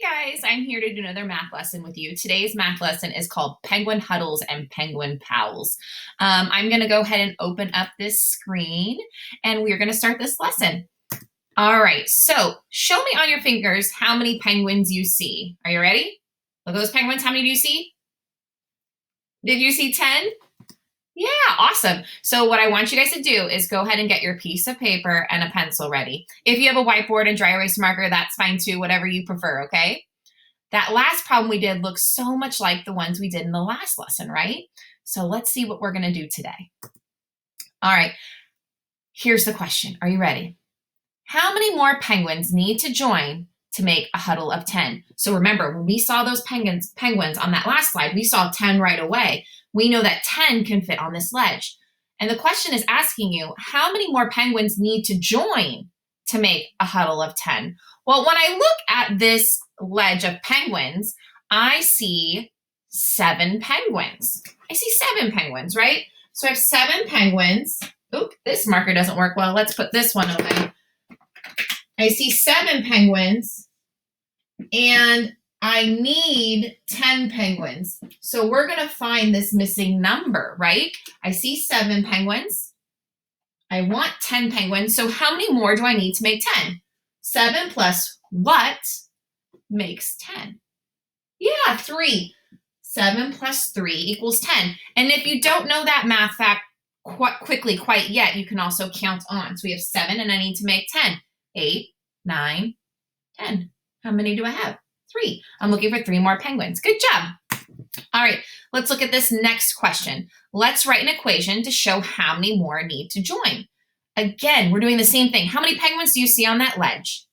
guys, I'm here to do another math lesson with you. Today's math lesson is called Penguin Huddles and Penguin Pals. I'm going to go ahead and open up this screen and we're going to start this lesson. All right, so show me on your fingers how many penguins you see. Are you ready? Look at those penguins. How many do you see? Did you see 10? Yeah, awesome. So what I want you guys to do is go ahead and get your piece of paper and a pencil ready. If you have a whiteboard and dry erase marker, that's fine too, whatever you prefer, okay? That last problem we did looks so much like the ones we did in the last lesson, right? So let's see what we're gonna do today. All right, here's the question. Are you ready? How many more penguins need to join to make a huddle of 10? So remember, when we saw those penguins on that last slide, we saw 10 right away. We know that 10 can fit on this ledge. And the question is asking you, how many more penguins need to join to make a huddle of 10? Well, when I look at this ledge of penguins, I see 7 penguins. I see 7 penguins, right? So I have 7 penguins. Oop, this marker doesn't work well. Let's put this one away. I see 7 penguins, and I need 10 penguins. So we're gonna find this missing number, right? I see 7 penguins. I want 10 penguins. So how many more do I need to make 10? 7 plus what makes 10? Yeah, 3. 7 plus 3 equals 10. And if you don't know that math fact quite yet, you can also count on. So we have 7 and I need to make 10. 8, 9, 10. How many do I have? 3. I'm looking for 3 more penguins. Good job. All right, let's look at this next question. Let's write an equation to show how many more need to join. Again, we're doing the same thing. How many penguins do you see on that ledge?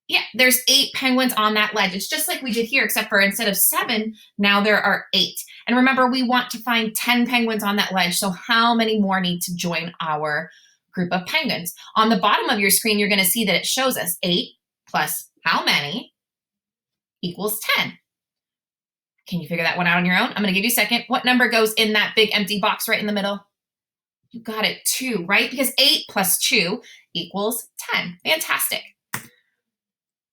Yeah, there's 8 penguins on that ledge. It's just like we did here, except for instead of 7, now there are 8. And remember, we want to find 10 penguins on that ledge. So how many more need to join our group of penguins? On the bottom of your screen, you're going to see that it shows us 8 plus how many equals 10. Can you figure that one out on your own? I'm going to give you a second. What number goes in that big empty box right in the middle? You got it, 2, right? Because 8 plus 2 equals 10. Fantastic.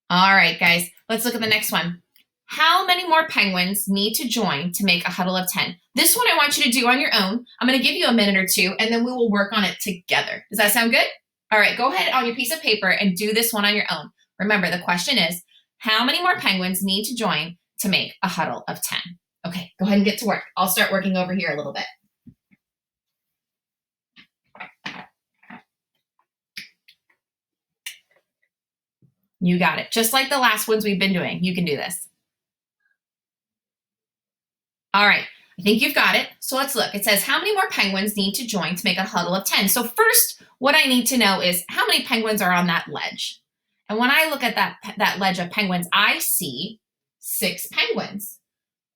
All right, guys, let's look at the next one. How many more penguins need to join to make a huddle of 10? This one I want you to do on your own. I'm going to give you a minute or two, and then we will work on it together. Does that sound good? All right, go ahead on your piece of paper and do this one on your own. Remember, the question is, how many more penguins need to join to make a huddle of 10? Okay, go ahead and get to work. I'll start working over here a little bit. You got it. Just like the last ones we've been doing. You can do this. All right, I think you've got it. So let's look. It says how many more penguins need to join to make a huddle of 10? So first, what I need to know is how many penguins are on that ledge. And when I look at that ledge of penguins, I see 6 penguins.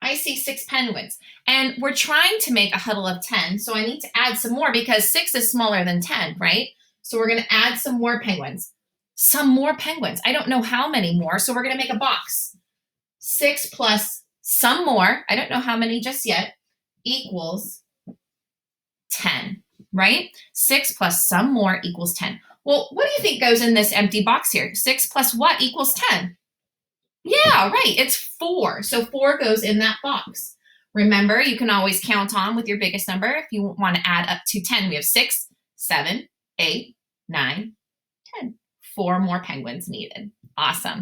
I see 6 penguins. And we're trying to make a huddle of 10, so I need to add some more because 6 is smaller than 10, right? So we're going to add some more penguins. Some more penguins. I don't know how many more, so we're going to make a box. 6 plus some more, I don't know how many just yet, equals 10, right? 6 plus some more equals 10. Well, what do you think goes in this empty box here? 6 plus what equals 10? Yeah, right, it's 4. So 4 goes in that box. Remember, you can always count on with your biggest number if you want to add up to 10. We have 6, 7, 8, 9, 10. 4 more penguins needed. Awesome.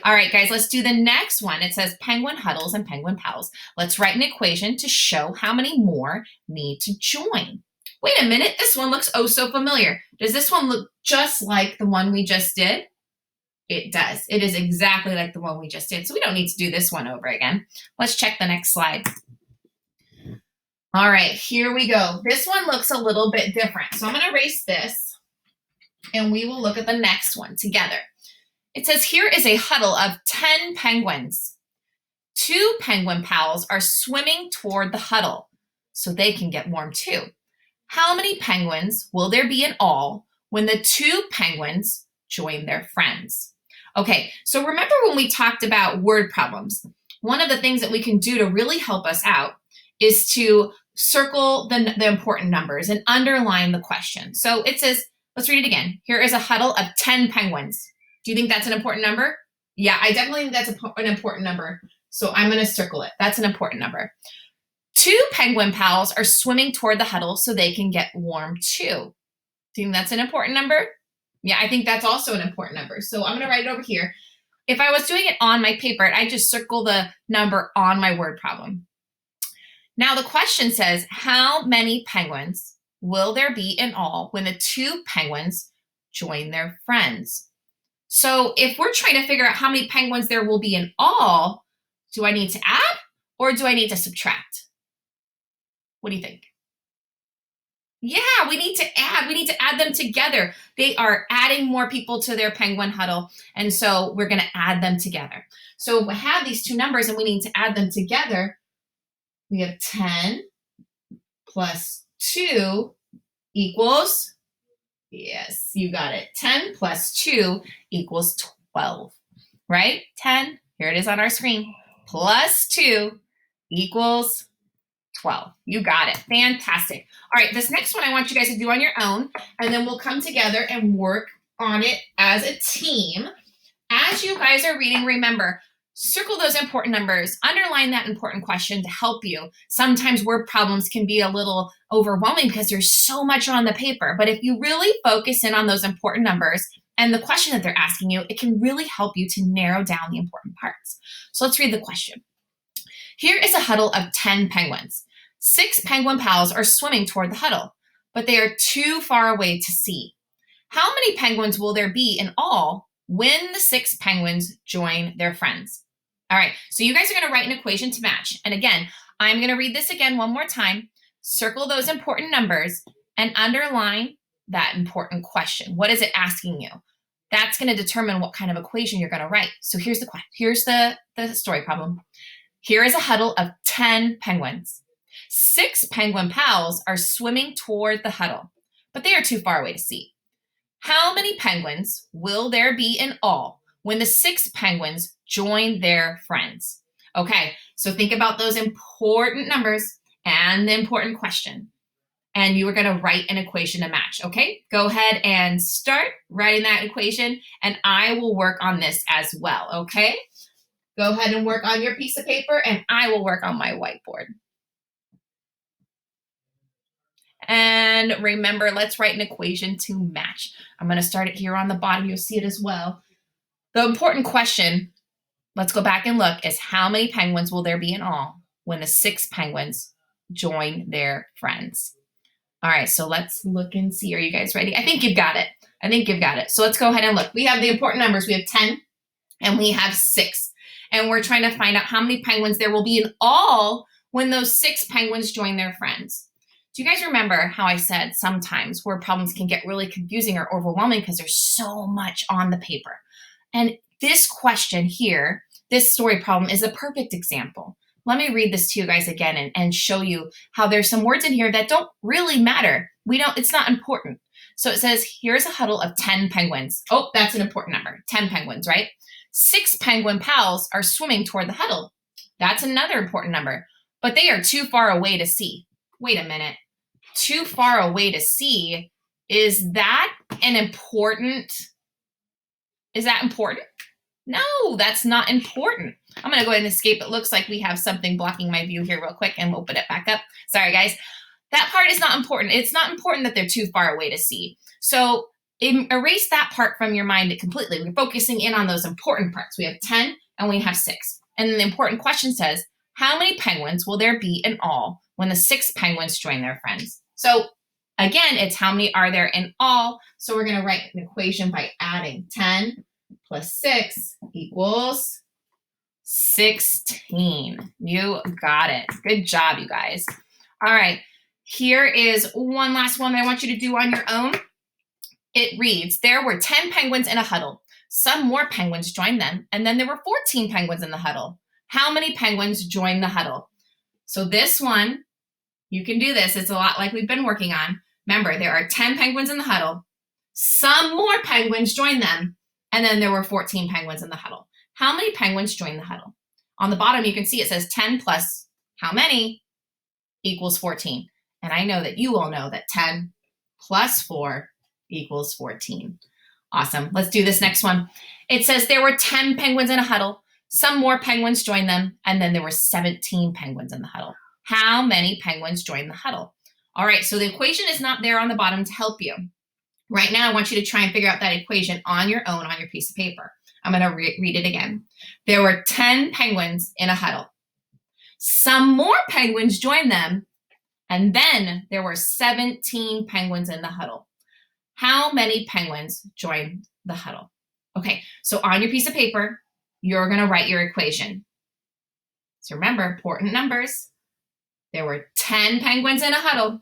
All right, guys, let's do the next one. It says penguin huddles and penguin pals. Let's write an equation to show how many more need to join. Wait a minute, this one looks oh so familiar. Does this one look just like the one we just did? It does. It is exactly like the one we just did. So we don't need to do this one over again. Let's check the next slide. All right, here we go. This one looks a little bit different. So I'm going to erase this and we will look at the next one together. It says here is a huddle of 10 penguins. 2 penguin pals are swimming toward the huddle so they can get warm too. How many penguins will there be in all when the 2 penguins join their friends? Okay, so remember when we talked about word problems, one of the things that we can do to really help us out is to circle the important numbers and underline the question. So it says, let's read it again. Here is a huddle of 10 penguins. Do you think that's an important number? Yeah, I definitely think that's an important number. So I'm going to circle it. That's an important number. 2 penguin pals are swimming toward the huddle so they can get warm too. Do you think that's an important number? Yeah, I think that's also an important number. So I'm going to write it over here. If I was doing it on my paper, I'd just circle the number on my word problem. Now the question says, how many penguins will there be in all when the 2 penguins join their friends? So if we're trying to figure out how many penguins there will be in all, do I need to add or do I need to subtract? What do you think? Yeah, we need to add. We need to add them together. They are adding more people to their penguin huddle. And so we're going to add them together. So we have these two numbers and we need to add them together. We have 10 plus 2 equals, yes, you got it. 10 plus 2 equals 12, right? 10, here it is on our screen, plus 2 equals 12. You got it. Fantastic. All right, this next one I want you guys to do on your own, and then we'll come together and work on it as a team. As you guys are reading, remember, circle those important numbers, underline that important question to help you. Sometimes word problems can be a little overwhelming because there's so much on the paper, but if you really focus in on those important numbers and the question that they're asking you, it can really help you to narrow down the important parts. So let's read the question. Here is a huddle of 10 penguins. 6 penguin pals are swimming toward the huddle, but they are too far away to see. How many penguins will there be in all when the 6 penguins join their friends? All right, so you guys are going to write an equation to match. And again, I'm going to read this again one more time. Circle those important numbers and underline that important question. What is it asking you? That's going to determine what kind of equation you're going to write. So here's the story problem. Here is a huddle of 10 penguins. 6 penguin pals are swimming toward the huddle, but they are too far away to see. How many penguins will there be in all when the 6 penguins join their friends? Okay, so think about those important numbers and the important question. And you are going to write an equation to match, okay? Go ahead and start writing that equation, and I will work on this as well, okay? Go ahead and work on your piece of paper, and I will work on my whiteboard. And remember, let's write an equation to match. I'm going to start it here on the bottom. You'll see it as well. The important question, let's go back and look, is how many penguins will there be in all when the 6 penguins join their friends? All right, so let's look and see. Are you guys ready? I think you've got it. So let's go ahead and look. We have the important numbers. We have 10 and we have 6. And we're trying to find out how many penguins there will be in all when those 6 penguins join their friends. Do you guys remember how I said sometimes word problems can get really confusing or overwhelming because there's so much on the paper? And this question here, this story problem, is a perfect example. Let me read this to you guys again and show you how there's some words in here that don't really matter. It's not important. So it says, here's a huddle of 10 penguins. Oh, that's an important number, 10 penguins, right? 6 penguin pals are swimming toward the huddle. That's another important number, but they are too far away to see. Wait a minute. Too far away to see, is that important? No, that's not important. I'm going to go ahead and escape. It looks like we have something blocking my view here real quick, and we'll put it back up. Sorry, guys. That part is not important. It's not important that they're too far away to see. So erase that part from your mind completely. We're focusing in on those important parts. We have 10 and we have 6. And then the important question says, how many penguins will there be in all when the 6 penguins join their friends? So again, it's how many are there in all. So we're going to write an equation by adding 10 plus 6 equals 16. You got it. Good job, you guys. All right. Here is one last one that I want you to do on your own. It reads, there were 10 penguins in a huddle. Some more penguins joined them, and then there were 14 penguins in the huddle. How many penguins joined the huddle? So this one, you can do this. It's a lot like we've been working on. Remember, there are 10 penguins in the huddle. Some more penguins joined them, and then there were 14 penguins in the huddle. How many penguins joined the huddle? On the bottom, you can see it says 10 plus how many equals 14. And I know that you all know that 10 plus 4 equals 14. Awesome. Let's do this next one. It says there were 10 penguins in a huddle. Some more penguins joined them, and then there were 17 penguins in the huddle. How many penguins joined the huddle? All right, so the equation is not there on the bottom to help you. Right now, I want you to try and figure out that equation on your own on your piece of paper. I'm going to read it again. There were 10 penguins in a huddle. Some more penguins joined them, and then there were 17 penguins in the huddle. How many penguins joined the huddle? Okay, so on your piece of paper, you're going to write your equation. So remember, important numbers. There were 10 penguins in a huddle.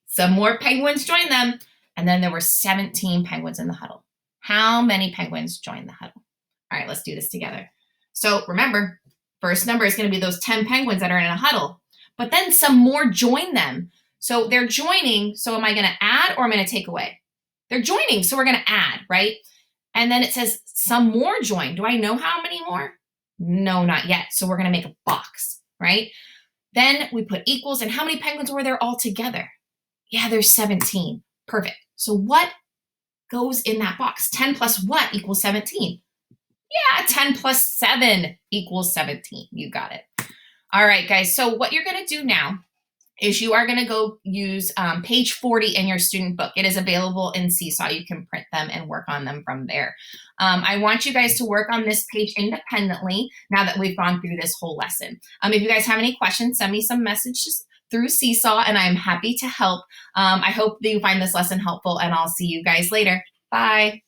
Some more penguins joined them, and then there were 17 penguins in the huddle. How many penguins joined the huddle? All right, let's do this together. So remember, first number is going to be those 10 penguins that are in a huddle, but then some more join them. So they're joining, so am I going to add or am I going to take away? They're joining, so we're going to add, right? And then it says some more join. Do I know how many more? No, not yet. So we're going to make a box, right? Then we put equals, and how many penguins were there all together? Yeah, there's 17. Perfect. So what goes in that box? 10 plus what equals 17? Yeah, 10 plus 7 equals 17. You got it. All right, guys. So what you're going to do now is you are going to go use page 40 in your student book. It is available in Seesaw. You can print them and work on them from there. I want you guys to work on this page independently now that we've gone through this whole lesson. If you guys have any questions, send me some messages through Seesaw, and I'm happy to help. I hope that you find this lesson helpful, and I'll see you guys later. Bye.